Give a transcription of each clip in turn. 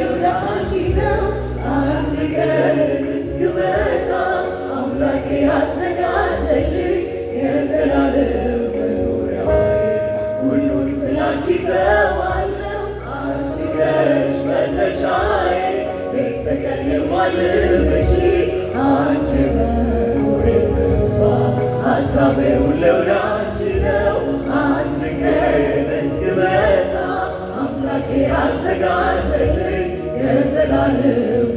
የውዳንቺ ነው አንድ ቀን እስክመጣ አምላኬ ያዘጋጀልኝ የዘላለም መኖሪያዬ ሁሉን ስላንቺ ተዋለው አንቺ ነሽ መድረሻዬ ሌት ተቀን የማልምሽ አንቺ መኖሬ ተስፋ ሀሳቤ ሁሉ ወዳንቺ ነው አንድ ቀን እስክመጣ አምላኬ ያዘጋጀልኝ የዘላለም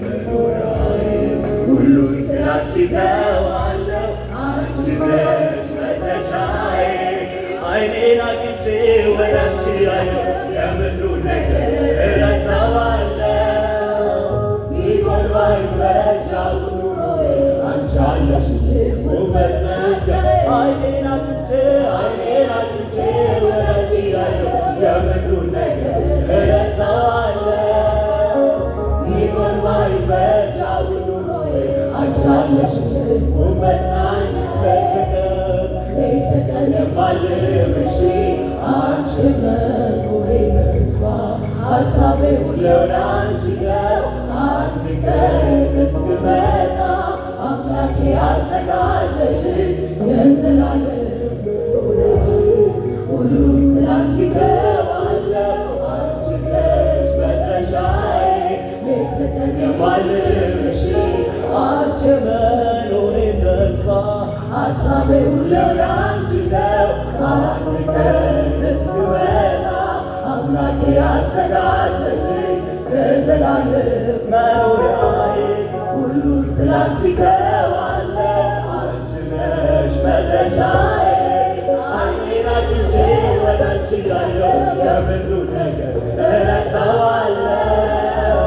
መኖሪያዬ ሁሉን ስላንቺ ተዋለው አንቺ ነሽ መድረሻዬ ዓይኔን አቅንቼ ወዳንቺ አየሁ የምድሩ ነገር እረሳዋለሁ ቢሆን ባይበጃው ኑሮዬ አንቺ አለሽልኝ ውበት ነገር ዓይኔን አቅንቼ ወዳንቺ አየሁ የምድሩ ነገር እረሳዋለሁ ቢሆን ባይበጃው ኑሮዬ አንቺ አለሽልኝ ውበት ነገር ሌት ተቀን የማልምሽ አንቺ መኖሬ ተስፋ ሀሳቤ ሁሉ ወዳንቺ ነው አንድ ቀን እስክመጣ አምላኬ ያዘጋጀልኝ የዘላለም መኖሪያዬ ሁሉን ስላንቺ ተዋለው አንቺ ነሽ መድረሻዬ ሌት ተቀን የማልምሽ አንቺ መኖሬ ተስፋ ሀሳቤ ሁሉ ወዳንቺ ነው አንድ ቀን እስክመጣ አምላኬ ያዘጋጀልኝ የዘላለም መኖሪያዬ ሁሉን ስላንቺ ተዋለው አንቺ ነሽ መድረሻዬ ዓይኔን አቅንቼ ወዳንቺ አየሁ የምድሩ ነገር እረሳዋለሁ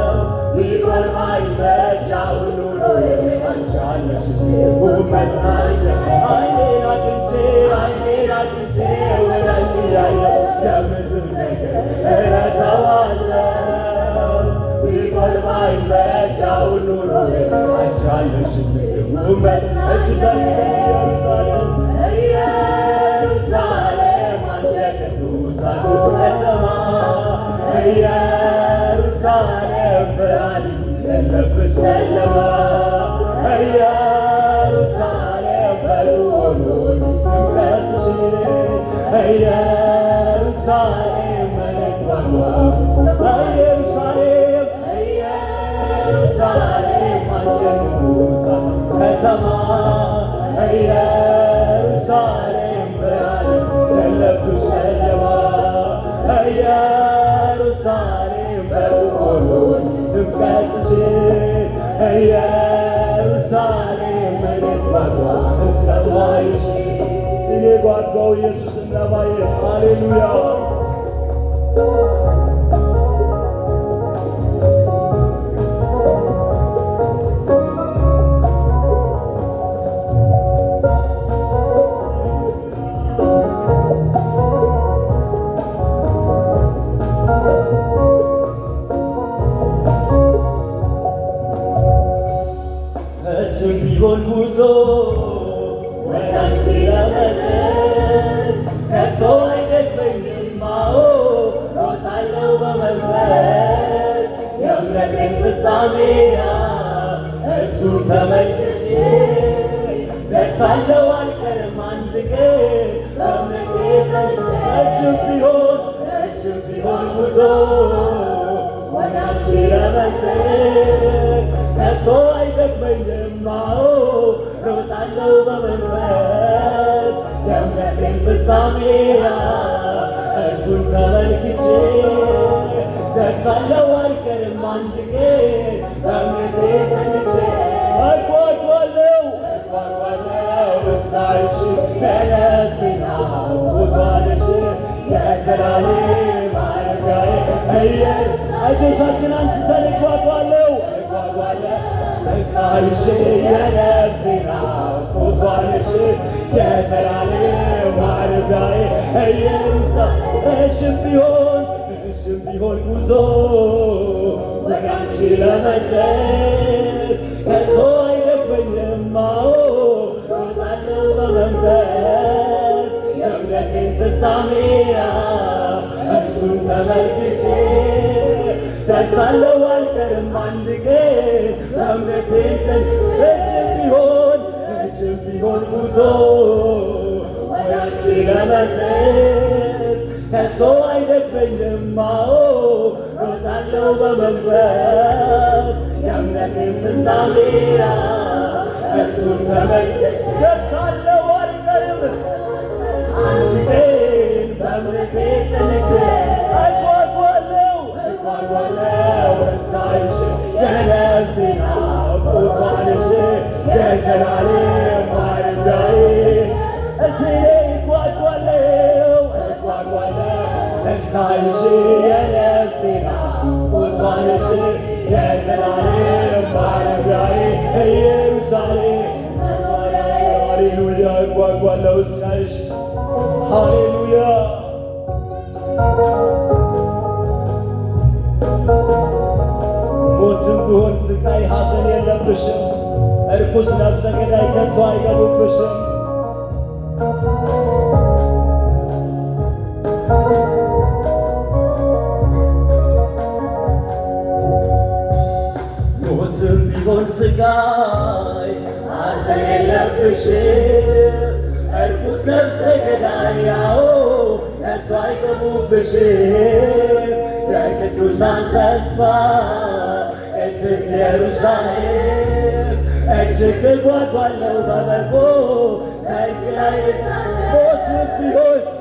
ቢሆን ባይበጃው ኑሮዬ አንቺ አለሽልኝ ውበት ነገር ዓይኔን አቅንቼ ወዳንቺ አየሁ የምድሩ ነገር እረሳዋለሁ ቢሆን ባይበጃው ኑሮዬ አንቺ አለሽልኝ ውበት እጅ ዘንድ ኢየሩሳሌም አንቺ ቅዱሳኑ ከተማ ኢየሩሳሌም ብርሃን የለብሽ ጨለማ ኢየሩሳሌም በልዑል ድምቀትሽ ኢየሩሳሌም መሬት ባሏት ኢየሩሳሌም አንቺ ቅዱሳን ከተማ ኢየሩሳሌም ብርሃን የለብሽ ጨለማ ኢየሩሳሌም በልዑል ድምቀትሽ ኢየሩሳሌም መሬት ባሏት ሰማይሽ እኔ ጓጓው ኢየሱስን ለማየት ሃሌሉያ ቢሆን ጉዞ ወዳንቺ ለመድረስ ከቶ አይደክመኝም አዎ ሮጣለሁ በመንፈስ የእምነቴን ፍጻሜ እርሱን ተመልክቼ ደርሳለሁ አልቀርም አንድ ቀን በእምነቴ ጸንቼ ረጅም ቢሆን ጉዞ ወዳንቺ ለመድረስ ከቶ አይደክመኝም አዎ ሮጣለሁ በመንፈስ የእምነቴን ፍጻሜ እርሱን ተመልክቼ ደርሳለሁ አልቀርም አንድ ቀን በእምነቴ ጸንቼ እጓጓለሁ ደስታሽ የነፍሴ ናፍቆቷ ነሽ የዘላለም ማረፊያዬ እጆቻችን አንስተን እጓጓለሁ ደስታሽ የነፍሴ ናፍቆቷ ነሽ የዘላለም ማረፊያዬ ረጅም ቢሆን ጉዞ ወደ አንቺ ለመድረስ ከቶ አይደክመኝም አዎ ሮጣለሁ በመንፈስ የእምነቴን ፍጻሜ እርሱን ተመልክቼ ደርሳለሁ አንድ ቀን በእምነቴ ረጅም ቢሆን ጉዞ ወደ አንቺ ለመድረስ ከቶ አይደክመኝም። ሮጣለሁ በመንፈስ የእምነቴን ፍጻሜ እርሱን ተመልክቼ ደርሳለሁ አልቀርም። አንድ ቀን በእምነቴ ጸንቼ እጓጓለሁ ደስታይሽ የነፍሴ ናፍቆትሽ የዘላለም ማረፊያዬ እስቲ እጓጓለሁ ደስታይሽ የነፍሴ ናፍቆትሽ የዘላለም ማረፊያዬ ኢየሩሳሌም ሃሌሉያ እጓጓለሁ እስካይሽ ሃሌሉያ ሞትም ቢሆን ስቃይ ሐዘን የለብሽም። እርኩስ ነፍሰ ገዳይ ከቶ አይገቡብሽም። ሞትም ቢሆን ስቃይ ሐዘን የለብሽም። እርኩስ ነፍሰ ገዳይ ከቶ አይገቡብሽም። የቅዱሳን ተስፋ ቅድስት ኢየሩሳሌም እጅግ እጓጓለሁ በበጎ ሰርግ ላይ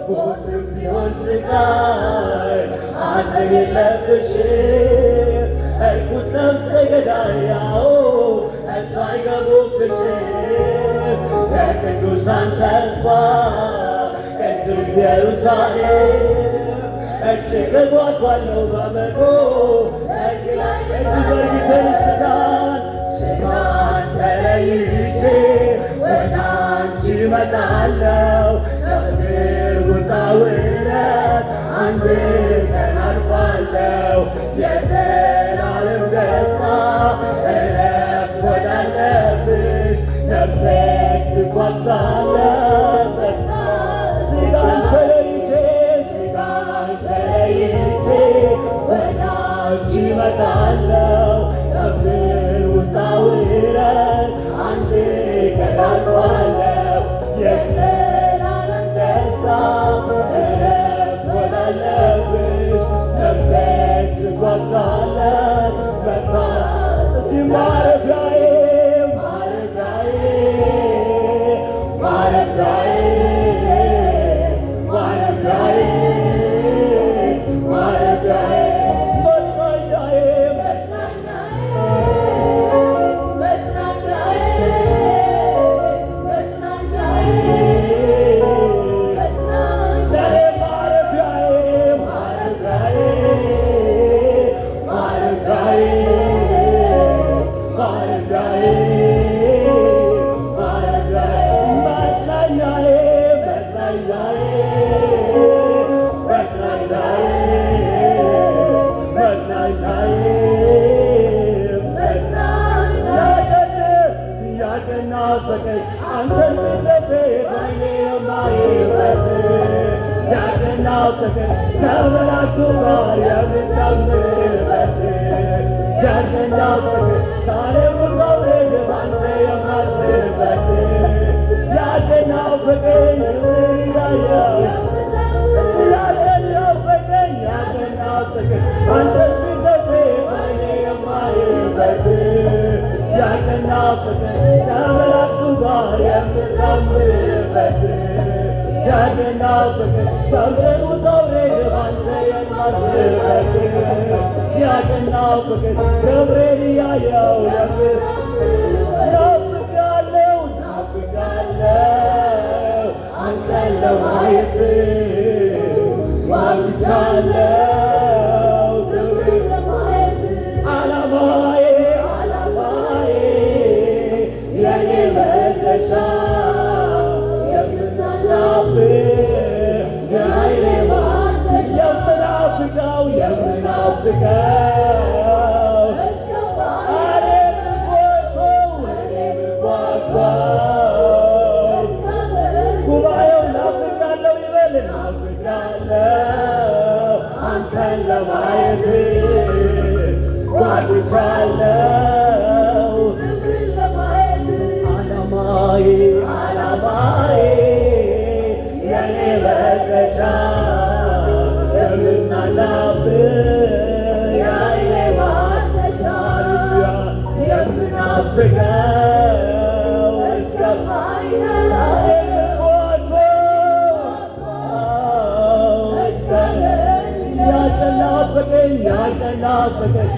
ሞትም ቢሆን ስቃይ ሐዘን የለብሽም። እርኩስ ነፍሰ ገዳይ ከቶ አይገቡብሽም። የቅዱሳን ተስፋ ቅድስት ኢየሩሳሌም እጅግ እጓጓለሁ በበጎ ሰርግ ላይ እጅ ዘርግተን ስጋን ተለይቼ ወደ አንቺ እመጣለሁ። ከምድር ውጣ ውረድ አንድ ቀን አልፋለሁ። የዘላለም ደስታ እረፍት ወዳለብሽ ነፍሴ ትጓጓለች። ስጋን ተለይቼ ወደ አንቺ እመጣለሁ። ከምድር ውጣ ውረድ አንድ ቀን አልፋለሁ። የዘላለም ደስታ እረፍት ወዳለብሽ ነፍሴ ትጓጓለች። እስቲ ማረፊያዬ ከመላእክቱ ጋር የምታምርበት ያገናበት ከዓለም መውረድ ባንተ የማልፍበት ያገናበቀኝ ያገናበቀኝ አንተ ፊተቴ ባይኔ የማይበት ያገናበቀኝ ከመላእክቱ ጋር የምታምርበት ያገናበቀኝ ከምድር ውጣ ውረድ ባንተ የማልፍበት ያገናበቀኝ ገብርኤል ያየው ናፍቃለሁ አንተን ለማየት ጓጉቻለሁ ገብርኤል ለማየት ዓላማዬ የኔ መድረሻ ጉባኤው ናፍቃለሁ ይበል ናፍቃለሁ አንተ ጓጉቻለሁ ዓላማዬ የኔ መድረሻ የምናናፍቅ የምናፍቀው እስከማይነው ያልተናፈቀኝ